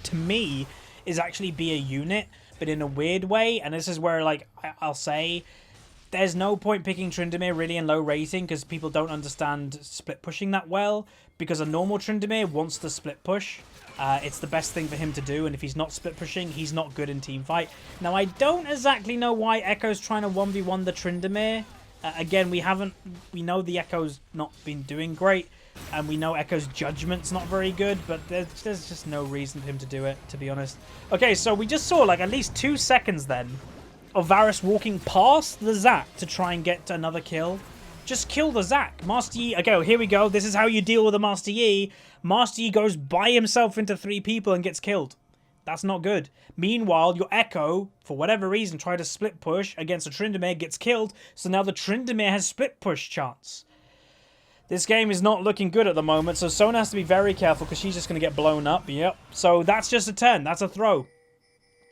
Speaker 1: to me, is actually be a unit, but in a weird way. And this is where like I'll say, there's no point picking Tryndamere really in low rating because people don't understand split pushing that well. Because a normal Tryndamere wants to split push. It's the best thing for him to do, and if he's not split pushing, he's not good in team fight. Now, I don't exactly know why Echo's trying to 1v1 the Tryndamere. Again, we know the Echo's not been doing great, and we know Echo's judgment's not very good, but there's just no reason for him to do it, to be honest. Okay, so we just saw like at least 2 seconds then of Varus walking past the Zac to try and get another kill. Just kill the Zac. Master Yi, okay, here we go. This is how you deal with a Master Yi. Master Yi goes by himself into 3 people and gets killed. That's not good. Meanwhile, your Echo, for whatever reason, tried to split push against a Tryndamere, gets killed. So now the Tryndamere has split push chance. This game is not looking good at the moment, so Sona has to be very careful because she's just going to get blown up. Yep. So that's just a turn. That's a throw.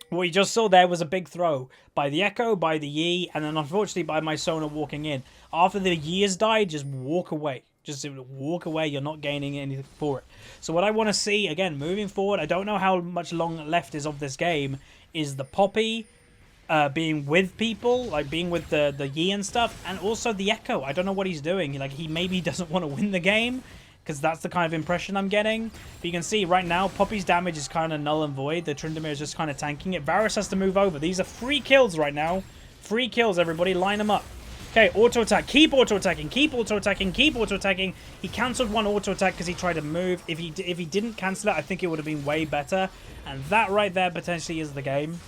Speaker 1: What you just saw there was a big throw by the Echo, by the Yi, and then unfortunately by my Sona walking in. After the Yi has died, just walk away. Just walk away. You're not gaining anything for it. So what I want to see, again, moving forward, I don't know how much long left is of this game, is the Poppy being with people, like being with the Yi and stuff, and also the Echo. I don't know what he's doing. Like, he maybe doesn't want to win the game, because that's the kind of impression I'm getting. But you can see right now, Poppy's damage is kind of null and void. The Tryndamere is just kind of tanking it. Varus has to move over. These are free kills right now. Free kills, everybody. Line them up. Okay, auto-attack. Keep auto-attacking. Keep auto-attacking. Keep auto-attacking. He cancelled one auto-attack because he tried to move. If he didn't cancel it, I think it would have been way better. And that right there potentially is the game.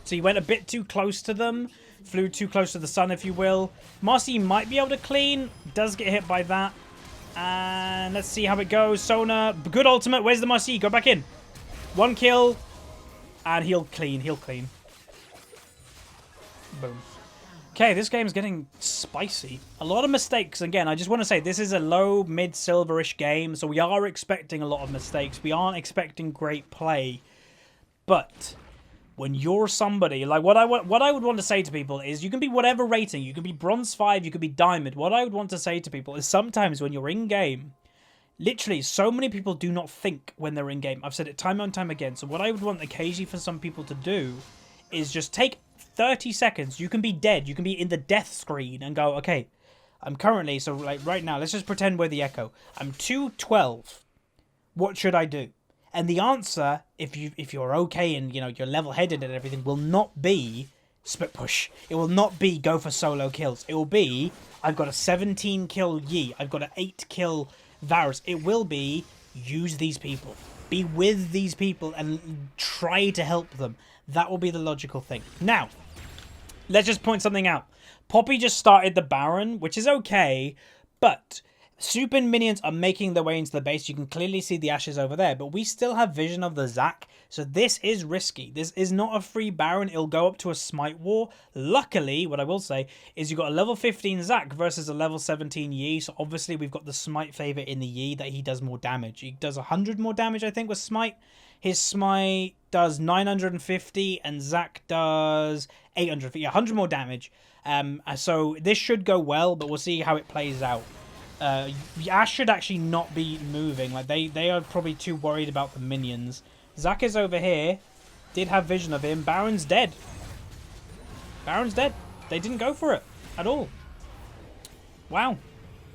Speaker 1: So he went a bit too close to them. Flew too close to the sun, if you will. Master Yi might be able to clean. Does get hit by that. And let's see how it goes. Sona, good ultimate. Where's the Master Yi? Go back in. 1 kill. And he'll clean. He'll clean. Boom. Okay, this game's getting spicy. A lot of mistakes. Again, I just want to say this is a low, mid-silverish game. So we are expecting a lot of mistakes. We aren't expecting great play. But when you're somebody, like what I would want to say to people is you can be whatever rating. You can be bronze 5, you could be diamond. What I would want to say to people is sometimes when you're in game, literally so many people do not think when they're in game. I've said it time and time again. So what I would want occasionally for some people to do is just take 30 seconds. You can be dead. You can be in the death screen and go, okay, I'm currently, so like right now, let's just pretend we're the Echo. I'm 212. What should I do? And the answer, if you're okay and, you know, you're level-headed and everything, will not be split push. It will not be go for solo kills. It will be, I've got a 17 kill Yi. I've got an 8 kill Varus. It will be, use these people. Be with these people and try to help them. That will be the logical thing. Now, let's just point something out. Poppy just started the Baron, which is okay, but super minions are making their way into the base. You can clearly see the ashes over there, but we still have vision of the Zac, so this is risky. This is not a free Baron. It'll go up to a smite war. Luckily, what I will say is you've got a level 15 Zac versus a level 17 Yi, so obviously we've got the smite favor in the Yi that he does more damage. He does 100 more damage, I think, with smite. His smite does 950 and Zac does 850. Yeah, 100 more damage. So this should go well, but we'll see how it plays out. Ash should actually not be moving. Like they are probably too worried about the minions. Zac is over here. Did have vision of him. Baron's dead. Baron's dead. They didn't go for it at all. Wow.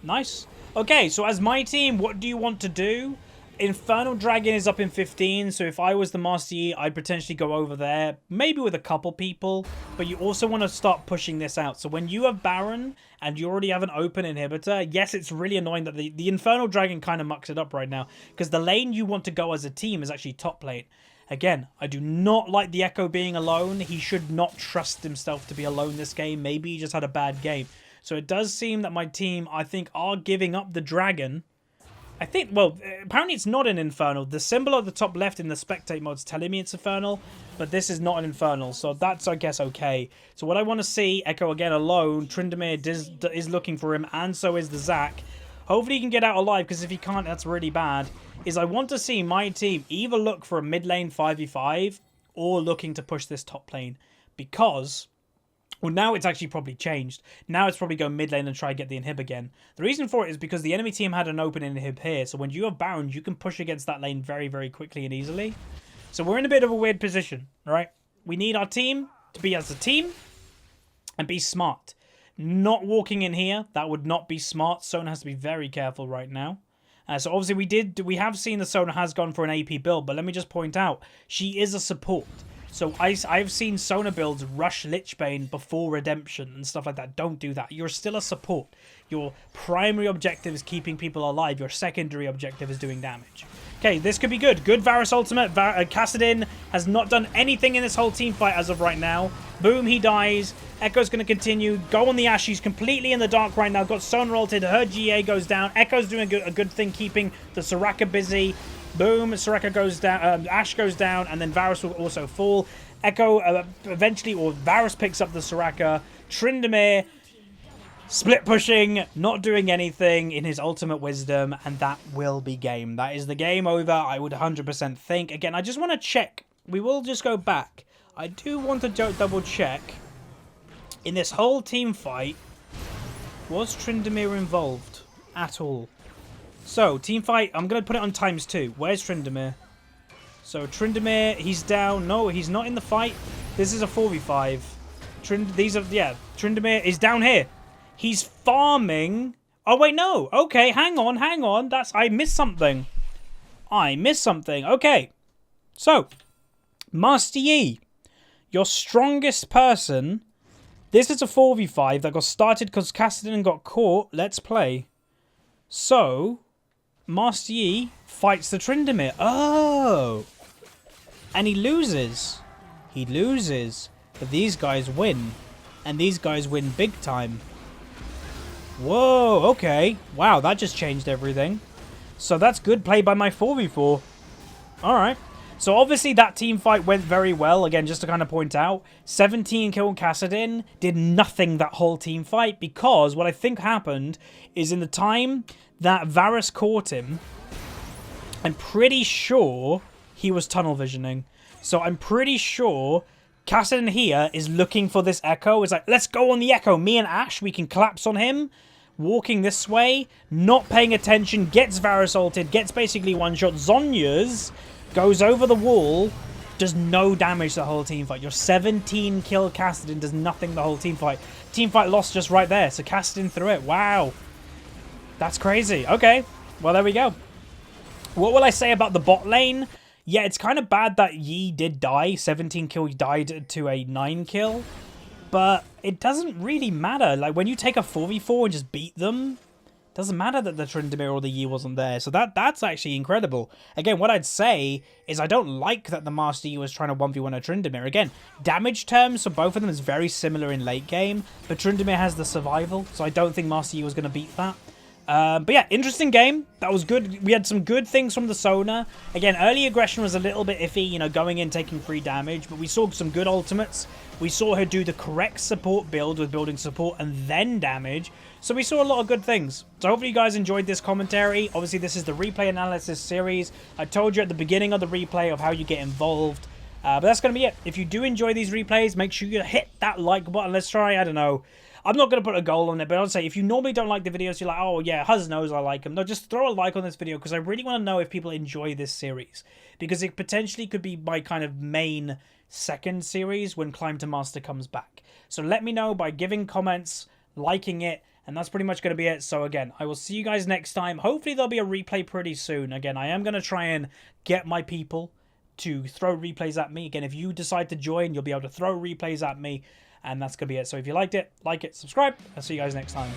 Speaker 1: Nice. Okay, so as my team, what do you want to do? Infernal Dragon is up in 15, so if I was the Master Yi, I'd potentially go over there, maybe with a couple people, but you also want to start pushing this out. So when you have Baron, and you already have an open inhibitor, yes, it's really annoying that the Infernal Dragon kind of mucks it up right now, because the lane you want to go as a team is actually top lane. Again, I do not like the Echo being alone. He should not trust himself to be alone this game. Maybe he just had a bad game. So it does seem that my team, I think, are giving up the Dragon. I think, well, apparently it's not an Infernal. The symbol at the top left in the Spectate mode is telling me it's Infernal, but this is not an Infernal, so that's, I guess, okay. So what I want to see, Echo again alone, Tryndamere is looking for him, and so is the Zac. Hopefully he can get out alive, because if he can't, that's really bad. Is I want to see my team either look for a mid lane 5v5, or looking to push this top lane, because... well, now it's actually probably changed. Now it's probably go mid lane and try and get the inhib again. The reason for it is because the enemy team had an open inhib here. So when you have Baron, you can push against that lane very, very quickly and easily. So we're in a bit of a weird position, right? We need our team to be as a team and be smart. Not walking in here, that would not be smart. Sona has to be very careful right now. So obviously we have seen that Sona has gone for an AP build, but let me just point out, she is a support. So I've seen Sona builds rush Lichbane before redemption and stuff like that. Don't do that. You're still a support. Your primary objective is keeping people alive. Your secondary objective is doing damage. Okay, this could be good. Good Varus ultimate. Kassadin has not done anything in this whole team fight as of right now. Boom, he dies. Echo's going to continue. Go on the Ash. She's completely in the dark right now. Got Sona ulted. Her GA goes down. Echo's doing a good thing, keeping the Soraka busy. Boom, Soraka goes down, Ash goes down, and then Varus will also fall. Echo eventually, or Varus picks up the Soraka. Tryndamere split pushing, not doing anything in his ultimate wisdom, and that will be game. That is the game over, I would 100% think. Again, I just want to check. We will just go back. I do want to double check. In this whole team fight, was Tryndamere involved at all? So, team fight, I'm going to put it on ×2. Where's Tryndamere? So, Tryndamere, he's down. No, he's not in the fight. This is a 4v5. Tryndamere is down here. He's farming. Oh, wait, no. Okay, hang on. I missed something. Okay. So, Master Yi, your strongest person. This is a 4v5 that got started because Kassadin got caught. Let's play. So... Master Yi fights the Tryndamere. Oh! And he loses. But these guys win. And these guys win big time. Whoa, okay. Wow, that just changed everything. So that's good play by my 4v4. Alright. So obviously that team fight went very well. Again, just to kind of point out, 17 kill Kassadin did nothing that whole team fight, because what I think happened is in the time that Varus caught him, I'm pretty sure he was tunnel visioning. So I'm pretty sure Kassadin here is looking for this echo. It's like, let's go on the echo. Me and Ash, we can collapse on him. Walking this way, not paying attention, gets Varus ulted, gets basically one-shot. Zhonya's goes over the wall, does no damage to the whole team fight. Your 17 kill Kassadin does nothing the whole team fight. Team fight lost just right there, so Kassadin through it. Wow. That's crazy. Okay, well, there we go. What will I say about the bot lane? Yeah, it's kind of bad that Yi did die. 17 kill, he died to a 9 kill. But it doesn't really matter. Like, when you take a 4v4 and just beat them, it doesn't matter that the Tryndamere or the Yi wasn't there. So that's actually incredible. Again, what I'd say is I don't like that the Master Yi was trying to 1v1 a Tryndamere. Again, damage terms for both of them is very similar in late game, but Tryndamere has the survival, so I don't think Master Yi was going to beat that. But yeah, interesting game. That was good. We had some good things from the Sona. Again, early aggression was a little bit iffy, you know, going in, taking free damage. But we saw some good ultimates. We saw her do the correct support build with building support and then damage. So we saw a lot of good things. So hopefully you guys enjoyed this commentary. Obviously, this is the replay analysis series. I told you at the beginning of the replay of how you get involved. But that's going to be it. If you do enjoy these replays, make sure you hit that like button. Let's try, I don't know. I'm not going to put a goal on it, but I'll say if you normally don't like the videos, you're like, oh yeah, Huzz knows I like them. No, just throw a like on this video because I really want to know if people enjoy this series. Because it potentially could be my kind of main second series when Climb to Master comes back. So let me know by giving comments, liking it, and that's pretty much going to be it. So again, I will see you guys next time. Hopefully there'll be a replay pretty soon. Again, I am going to try and get my people to throw replays at me. Again, if you decide to join, you'll be able to throw replays at me. And that's going to be it. So if you liked it, like it, subscribe. I'll see you guys next time.